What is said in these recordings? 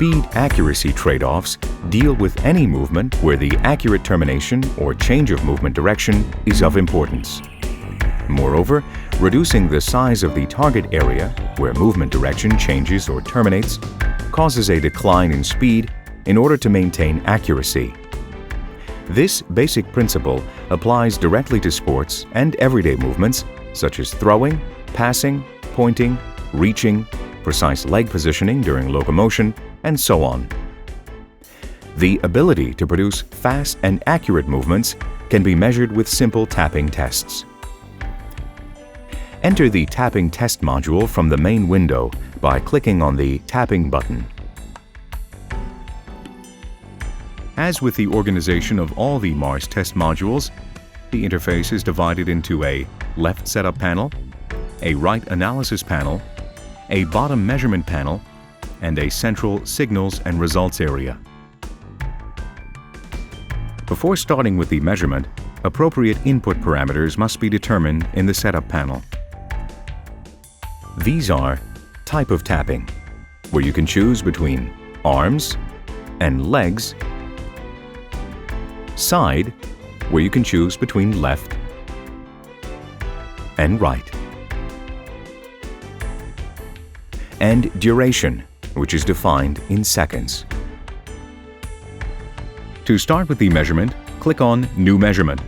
speed-accuracy trade-offs deal with any movement where the accurate termination or change of movement direction is of importance. Moreover, reducing the size of the target area where movement direction changes or terminates causes a decline in speed in order to maintain accuracy. This basic principle applies directly to sports and everyday movements such as throwing, passing, pointing, reaching, precise leg positioning during locomotion, and so on. The ability to produce fast and accurate movements can be measured with simple tapping tests. Enter the tapping test module from the main window by clicking on the tapping button. As with the organization of all the MARS test modules, the interface is divided into a left setup panel, a right analysis panel, a bottom measurement panel, and a central signals and results area. Before starting with the measurement, appropriate input parameters must be determined in the setup panel. These are type of tapping, where you can choose between arms and legs, side, where you can choose between left and right, and duration, which is defined in seconds. To start with the measurement, click on New Measurement.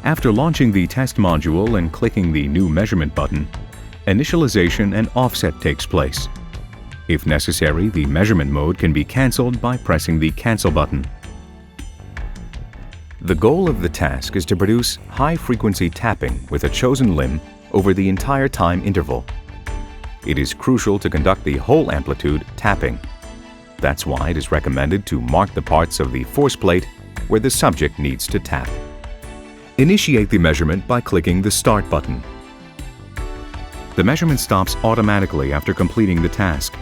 After launching the test module and clicking the New Measurement button, initialization and offset takes place. If necessary, the measurement mode can be cancelled by pressing the Cancel button. The goal of the task is to produce high-frequency tapping with a chosen limb over the entire time interval. It is crucial to conduct the whole amplitude tapping. That's why it is recommended to mark the parts of the force plate where the subject needs to tap. Initiate the measurement by clicking the Start button. The measurement stops automatically after completing the task.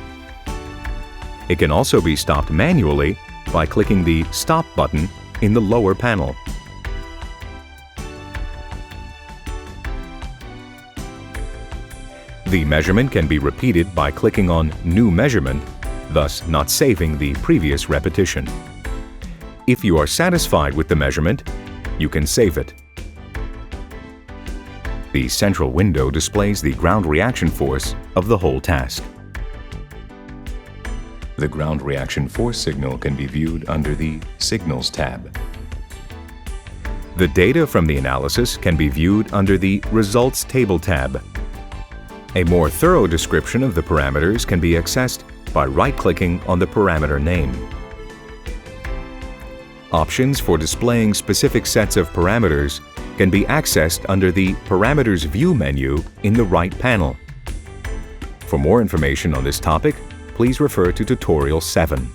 It can also be stopped manually by clicking the Stop button in the lower panel. The measurement can be repeated by clicking on New Measurement, thus not saving the previous repetition. If you are satisfied with the measurement, you can save it. The central window displays the ground reaction force of the whole task. The ground reaction force signal can be viewed under the Signals tab. The data from the analysis can be viewed under the Results Table tab. A more thorough description of the parameters can be accessed by right-clicking on the parameter name. Options for displaying specific sets of parameters can be accessed under the Parameters View menu in the right panel. For more information on this topic, please refer to Tutorial 7.